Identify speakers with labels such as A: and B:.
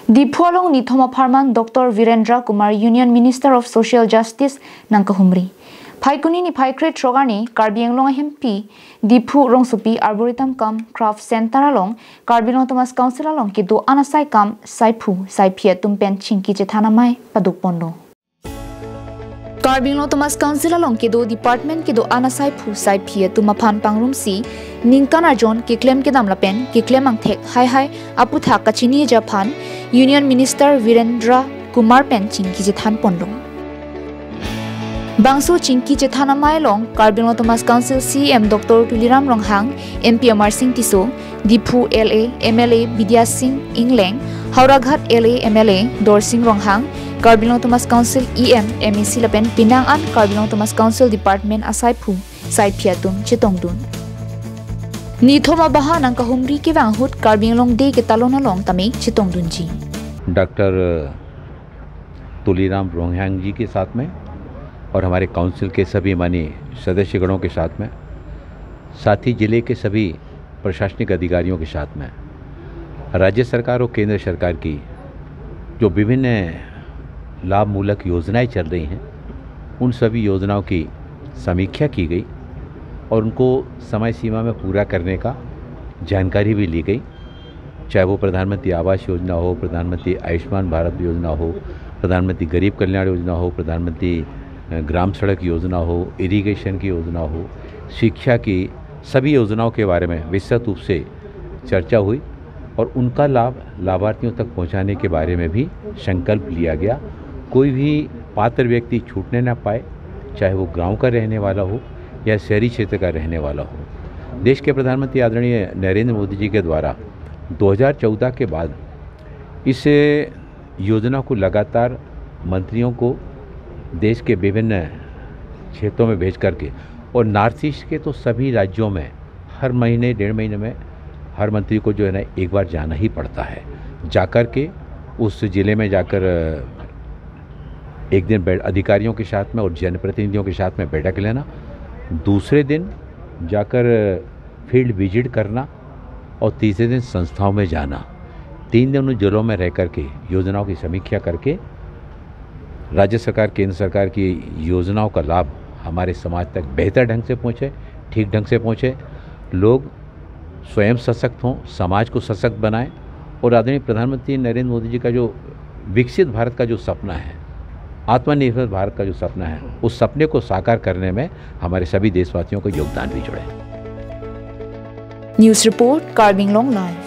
A: Diphu along ni Thoma Pharman Dr.Virendra Kumar Union Minister of Social Justice nang kahumri. Phaikuni ni phaikre trogani Karbianglong MP Diphu rongsupi Arboretum kam Craft Center along Karbianglong Thomas Council along ki do anasai kam saipu saipia tumpen chingki chethana mai paduk pondo. Karbianglong Thomas Council along ki do department ki do anasai pu saipia tumaphan pangrum si ningkana John ki claim ki dam lapen ki claim ang thek hai aputha kachini Japan Union Minister Virendra Kumar pen chingki jethan pondong. Bangso chingki jethana mailong Karbianglong Thomas Council CM Dr. Tuliram Ronghang MP Amar Singh Tiso Diphu LA MLA Bidya Singh Ingleng Hauraghat LA MLA Dor Singh Ronghang Karbianglong Thomas Council EM MEC Lapen Pinang an Karbianglong Thomas Council Department Asaipu Saipiatum Chitongdun Ni thoma baha nang kahumri ke wanghut Karbianglong Day ke talona long tame Chitongdun ji
B: doctor Tuliram Ronghang जी के साथ में और हमारे council के सभी माननीय सदस्यगणों के साथ में, साथ ही जिले के सभी प्रशासनिक अधिकारियों के साथ में राज्य सरकार और केंद्र सरकार की जो विभिन्न लाभमूलक योजनाएं चल रही हैं उन सभी योजनाओं की समीक्षा की गई और उनको समय सीमा में पूरा करने का जानकारी भी ली गई। चाहे वो प्रधानमंत्री आवास योजना हो, प्रधानमंत्री आयुष्मान भारत योजना हो, प्रधानमंत्री गरीब कल्याण योजना हो, प्रधानमंत्री ग्राम सड़क योजना हो, इरिगेशन की योजना हो, शिक्षा की सभी योजनाओं के बारे में विस्तृत रूप से चर्चा हुई और उनका लाभ लाभार्थियों तक पहुंचाने के बारे में भी संकल्प लिया गया। कोई भी पात्र व्यक्ति छूटने ना पाए, चाहे वो गांव का रहने वाला हो या शहरी क्षेत्र का रहने वाला हो। देश के प्रधानमंत्री आदरणीय नरेंद्र मोदी जी के द्वारा 2014 के बाद इस योजना को लगातार मंत्रियों को देश के विभिन्न क्षेत्रों में भेज करके और नॉर्थ ईस्ट के तो सभी राज्यों में हर महीने 1.5 महीने में हर मंत्री को जो है ना एक बार जाना ही पड़ता है। जाकर के उस ज़िले में जाकर एक दिन अधिकारियों के साथ में और जनप्रतिनिधियों के साथ में बैठक लेना, दूसरे दिन जाकर फील्ड विजिट करना और तीसरे दिन संस्थाओं में जाना, 3 दिन उन जिलों में रह करके योजनाओं की समीक्षा करके राज्य सरकार केंद्र सरकार की योजनाओं का लाभ हमारे समाज तक बेहतर ढंग से पहुँचे, ठीक ढंग से पहुँचे, लोग स्वयं सशक्त हों, समाज को सशक्त बनाएं और आदरणीय प्रधानमंत्री नरेंद्र मोदी जी का जो विकसित भारत का जो सपना है, आत्मनिर्भर भारत का जो सपना है, उस सपने को साकार करने में हमारे सभी देशवासियों का योगदान भी जुड़े।
A: News report Karbi Anglong live.